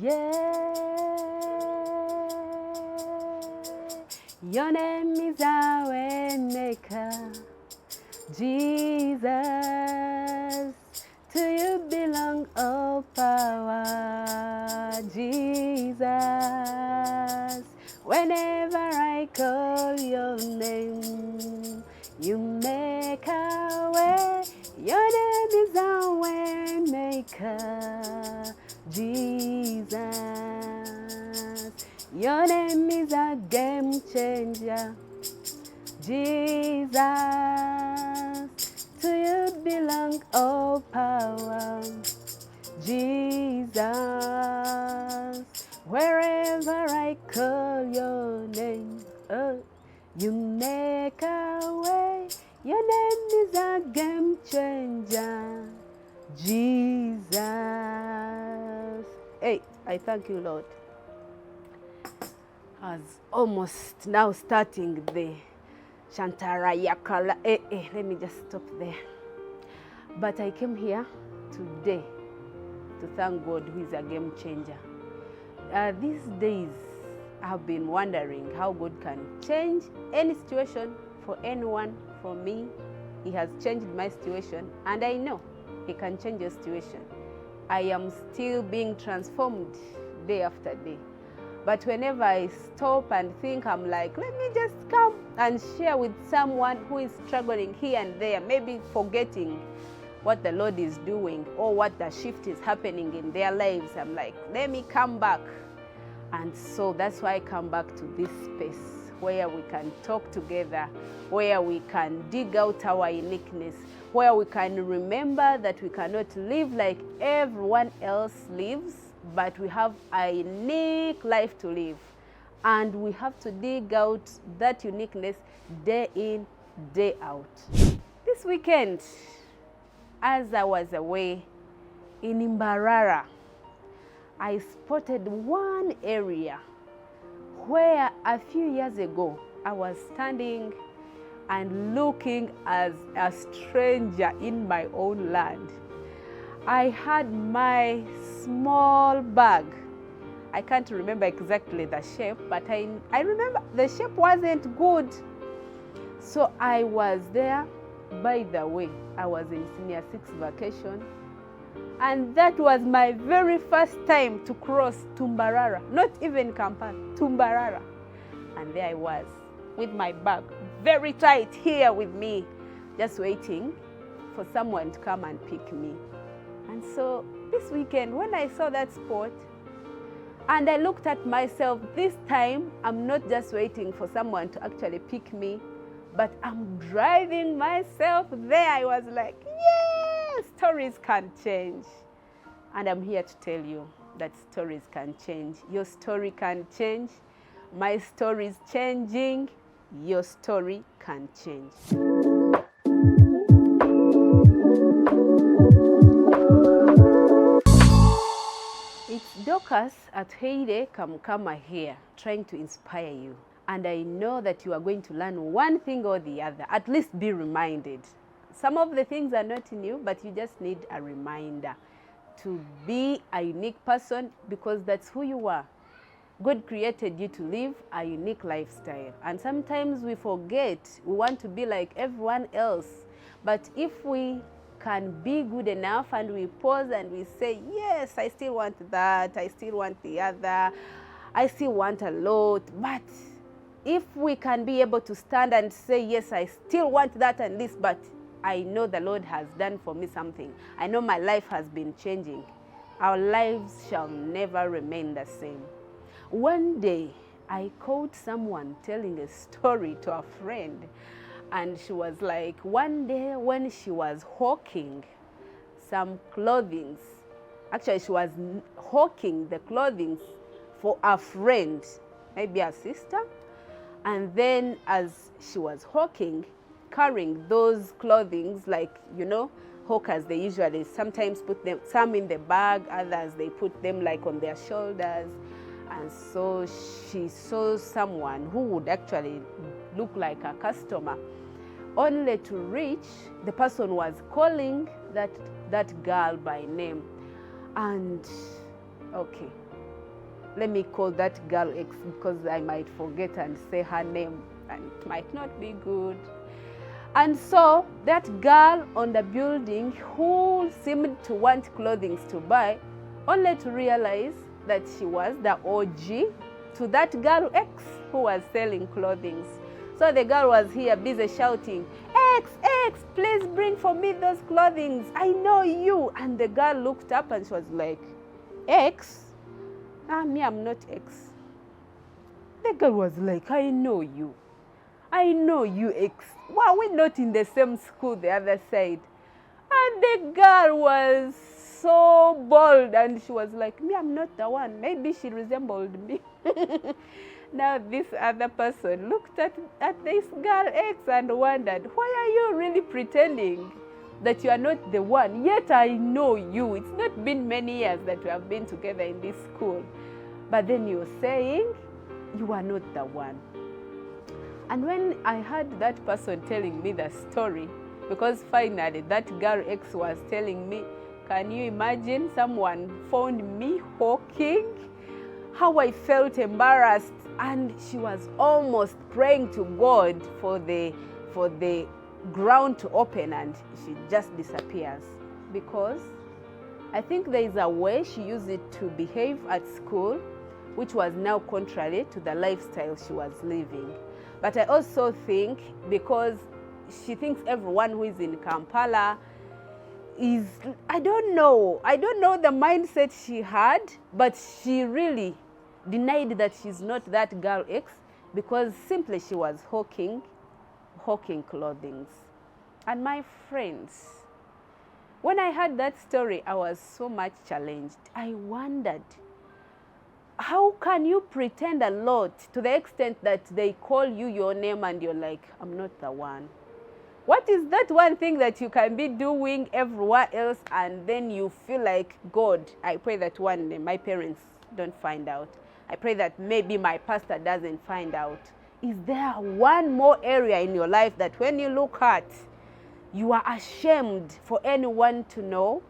Yeah, your name is our Waymaker, Jesus. To you belong all power, Jesus. Whenever I call your name, you make a way. Your name is our Waymaker, Jesus. Your name is a game changer, Jesus. To you belong all power, Jesus. Wherever I call your name, you make a way. Your name is a game changer, Jesus. Hey, I thank you, Lord. I was almost now starting the Shantarayakala. Let me just stop there. But I came here today to thank God, who is a game changer. These days, I've been wondering how God can change any situation for anyone. For me, He has changed my situation, and I know He can change your situation. I am still being transformed day after day. But whenever I stop and think, I'm like, let me just come and share with someone who is struggling here and there, maybe forgetting what the Lord is doing or what the shift is happening in their lives. I'm like, let me come back. And so that's why I come back to this space where we can talk together, where we can dig out our uniqueness, where we can remember that we cannot live like everyone else lives, but we have a unique life to live. And we have to dig out that uniqueness day in, day out. This weekend, as I was away in Mbarara, I spotted one area where a few years ago I was standing and looking as a stranger in my own land. I had my small bag. I can't remember exactly the shape, but I remember the shape wasn't good. So I was there. By the way, I was in Senior 6 vacation, and that was my very first time to cross Mbarara, not even Kampala, Mbarara. And there I was with my bag very tight here with me, just waiting for someone to come and pick me. And so this weekend, when I saw that spot, and I looked at myself, this time I'm not just waiting for someone to actually pick me, but I'm driving myself there. I was like, yes, stories can change. And I'm here to tell you that stories can change. Your story can change. My story is changing. Your story can change. It's Dorcas at Heyday Kamkama here, trying to inspire you. And I know that you are going to learn one thing or the other, at least be reminded. Some of the things are not in you, but you just need a reminder to be a unique person, because that's who you are. God created you to live a unique lifestyle. And sometimes we forget, we want to be like everyone else. But if we can be good enough and we pause and we say, yes, I still want that, I still want the other, I still want a lot, but if we can be able to stand and say, yes, I still want that and this, but I know the Lord has done for me something. I know my life has been changing. Our lives shall never remain the same. One day, I caught someone telling a story to a friend, and she was like, one day when she was hawking some clothing, actually she was hawking the clothing for a friend, maybe a sister. And then as she was hawking, carrying those clothing, like, you know, hawkers, they usually sometimes put them, some in the bag, others they put them like on their shoulders. And so she saw someone who would actually look like a customer, only to reach, the person was calling that girl by name. And okay, let me call that girl X because I might forget and say her name and it might not be good. And so that girl on the building who seemed to want clothing to buy, only to realize that she was the OG to that girl X who was selling clothing. So the girl was here busy shouting, X, please bring for me those clothing. I know you. And the girl looked up and she was like, X? Me, I'm not X. The girl was like, I know you. I know you, X. Were we not in the same school the other side? And the girl was so bold and she was like, me, I'm not the one. Maybe she resembled me. Now this other person looked at this girl X and wondered, why are you really pretending that you are not the one? Yet I know you. It's not been many years that we have been together in this school. But then you're saying you are not the one. And when I heard that person telling me the story, because finally that girl X was telling me, can you imagine someone found me hawking? How I felt embarrassed, and she was almost praying to God for the ground to open, and she just disappears. Because I think there is a way she used it to behave at school, which was now contrary to the lifestyle she was living. But I also think because she thinks everyone who is in Kampala is, I don't know the mindset she had, but she really denied that she's not that girl X because simply she was hawking clothing. And my friends, when I heard that story, I was so much challenged. I wondered, how can you pretend a lot to the extent that they call you your name and you're like, I'm not the one? What is that one thing that you can be doing everywhere else and then you feel like, God, I pray that one day my parents don't find out. I pray that maybe my pastor doesn't find out. Is there one more area in your life that when you look at, you are ashamed for anyone to know?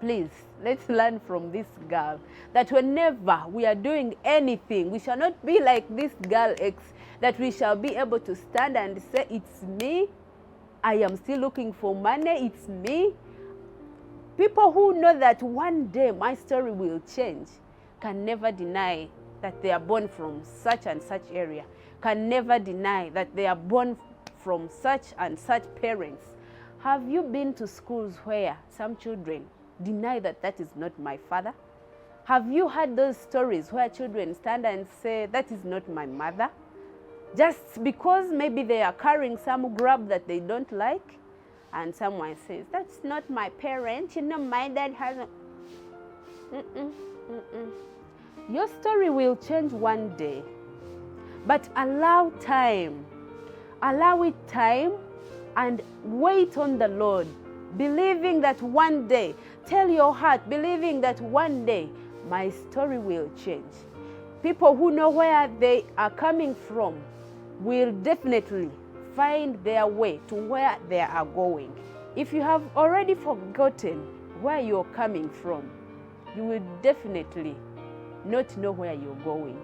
Please, let's learn from this girl that whenever we are doing anything, we shall not be like this girl X, that we shall be able to stand and say, it's me. I am still looking for money. It's me. People who know that one day my story will change can never deny that they are born from such and such area, can never deny that they are born from such and such parents. Have you been to schools where some children deny that that is not my father? Have you heard those stories where children stand and say, that is not my mother? Just because maybe they are carrying some grab that they don't like, and someone says, that's not my parent, you know, my dad hasn't. Your story will change one day, but allow time. Allow it time and wait on the Lord, believing that one day, tell your heart, believing that one day my story will change. People who know where they are coming from will definitely find their way to where they are going. If you have already forgotten where you're coming from, you will definitely not know where you're going.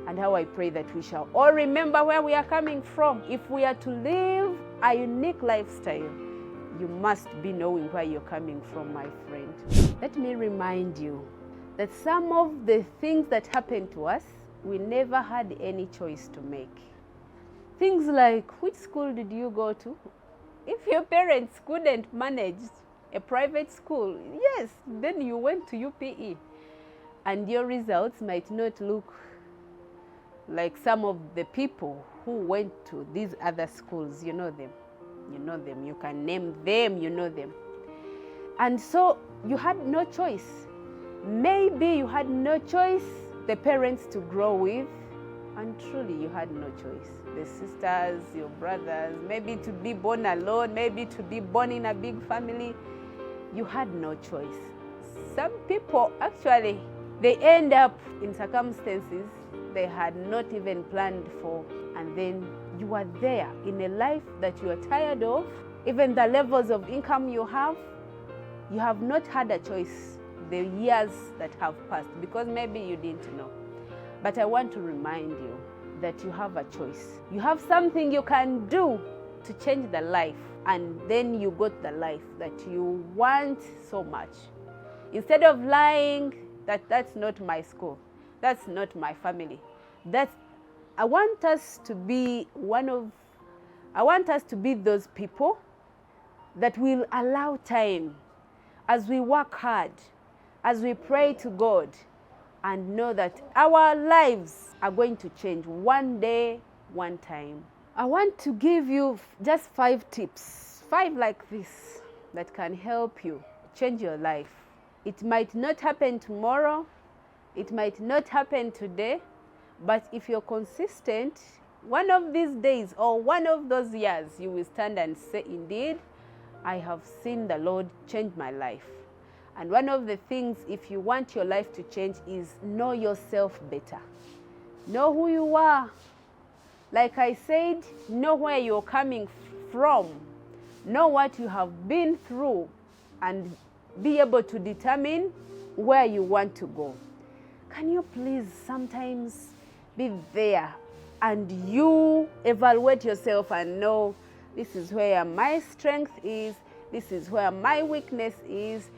And how I pray that we shall all remember where we are coming from. If we are to live a unique lifestyle, you must be knowing where you're coming from, my friend. Let me remind you that some of the things that happened to us, we never had any choice to make. Things like, which school did you go to? If your parents couldn't manage a private school, yes, then you went to UPE. And your results might not look like some of the people who went to these other schools. You know them. You know them. You can name them. You know them. And so you had no choice. Maybe you had no choice, the parents to grow with, and truly you had no choice. The sisters, your brothers, maybe to be born alone, maybe to be born in a big family. You had no choice. Some people actually, they end up in circumstances they had not even planned for, and then you are there in a life that you are tired of. Even the levels of income you have not had a choice the years that have passed, because maybe you didn't know. But I want to remind you that you have a choice. You have something you can do to change the life, and then you got the life that you want so much. Instead of lying that that's not my school, that's not my family, I want us to be those people that will allow time as we work hard, as we pray to God, and know that our lives are going to change one day, one time. I want to give you just 5 tips, 5 like this, that can help you change your life. It might not happen tomorrow, it might not happen today, but if you're consistent, one of these days or one of those years, you will stand and say, indeed, I have seen the Lord change my life. And one of the things, if you want your life to change, is know yourself better. Know who you are. Like I said, know where you're coming from. Know what you have been through, and be able to determine where you want to go. Can you please sometimes be there and you evaluate yourself and know, this is where my strength is, this is where my weakness is.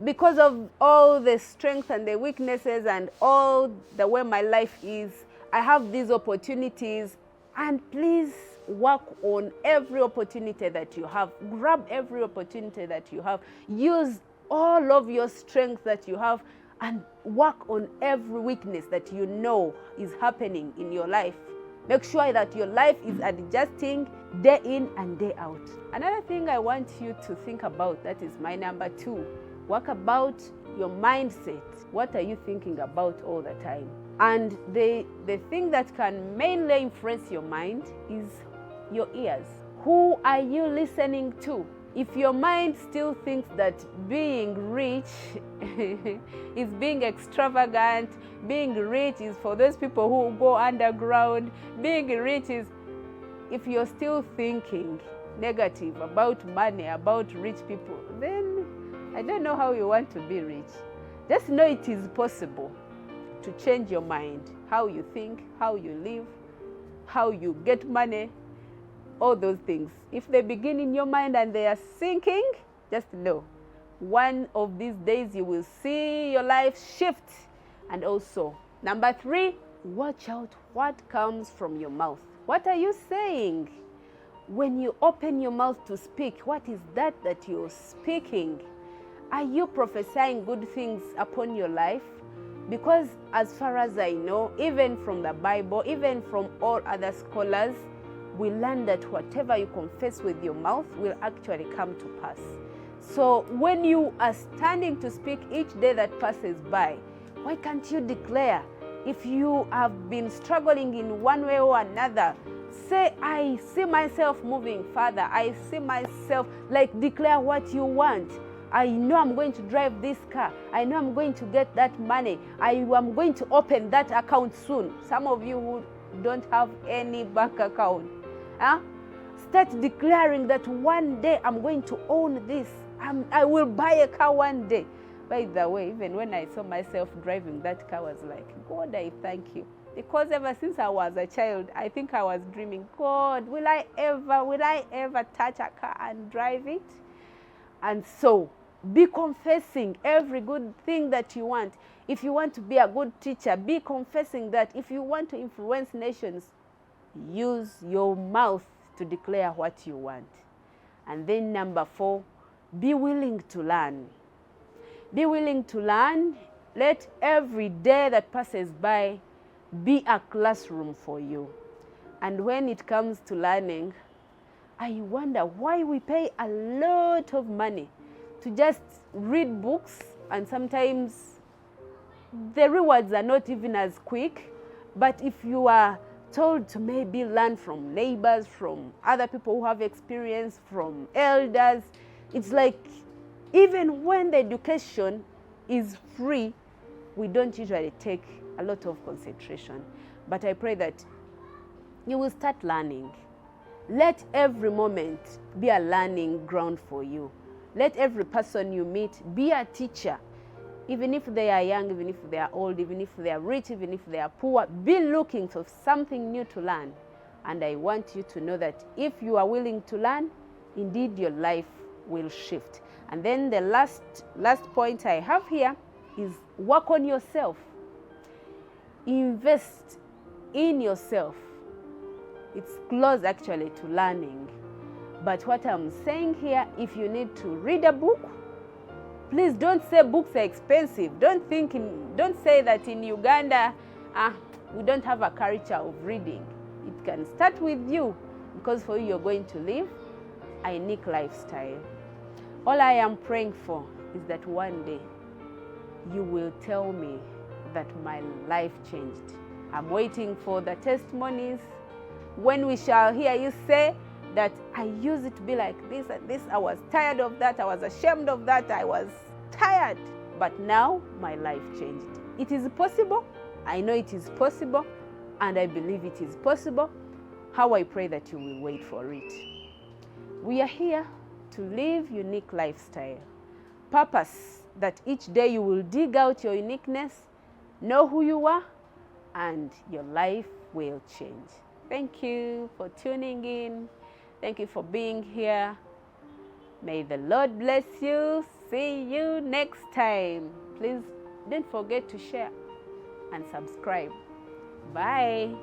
Because of all the strengths and the weaknesses and all the way my life is, I have these opportunities, and please work on every opportunity that you have. Grab every opportunity that you have. Use all of your strength that you have, and work on every weakness that you know is happening in your life. Make sure that your life is adjusting day in and day out. Another thing I want you to think about, that is my number 2. Work about your mindset. What are you thinking about all the time? And the thing that can mainly influence your mind is your ears. Who are you listening to? If your mind still thinks that being rich is being extravagant, being rich is for those people who go underground, being rich is, if you're still thinking negative about money, about rich people, then I don't know how you want to be rich. Just know it is possible to change your mind, how you think, how you live, how you get money, all those things. If they begin in your mind and they are sinking, just know, one of these days you will see your life shift. And also, number 3, watch out what comes from your mouth. What are you saying? When you open your mouth to speak, what is that you're speaking? Are you prophesying good things upon your life? Because as far as I know, even from the Bible, even from all other scholars, we learn that whatever you confess with your mouth will actually come to pass. So when you are standing to speak each day that passes by, why can't you declare? If you have been struggling in one way or another, say, I see myself moving further. I see myself, declare what you want. I know I'm going to drive this car. I know I'm going to get that money. I am going to open that account soon. Some of you who don't have any bank account, start declaring that one day I'm going to own this. I will buy a car one day. By the way, even when I saw myself driving that car, I was like, God, I thank you. Because ever since I was a child, I think I was dreaming, God, will I ever touch a car and drive it? And so, be confessing every good thing that you want. If you want to be a good teacher, be confessing that. If you want to influence nations, use your mouth to declare what you want. And then number 4, be willing to learn. Be willing to learn. Let every day that passes by be a classroom for you. And when it comes to learning, I wonder why we pay a lot of money to just read books, and sometimes the rewards are not even as quick. But if you are told to maybe learn from neighbors, from other people who have experience, from elders, it's like even when the education is free, we don't usually take a lot of concentration. But I pray that you will start learning. Let every moment be a learning ground for you. Let every person you meet be a teacher. Even if they are young, even if they are old, even if they are rich, even if they are poor, be looking for something new to learn. And I want you to know that if you are willing to learn, indeed your life will shift. And then the last point I have here is work on yourself. Invest in yourself. It's close actually to learning. But what I'm saying here, if you need to read a book, please don't say books are expensive. Don't say that in Uganda, we don't have a culture of reading. It can start with you, because for you, you're going to live a unique lifestyle. All I am praying for is that one day you will tell me that my life changed. I'm waiting for the testimonies when we shall hear you say that I used it to be like this and this. I was tired of that. I was ashamed of that. I was tired. But now my life changed. It is possible. I know it is possible. And I believe it is possible. How I pray that you will wait for it. We are here to live unique lifestyle. Purpose that each day you will dig out your uniqueness, know who you are, and your life will change. Thank you for tuning in. Thank you for being here. May the Lord bless you. See you next time. Please don't forget to share and subscribe. Bye.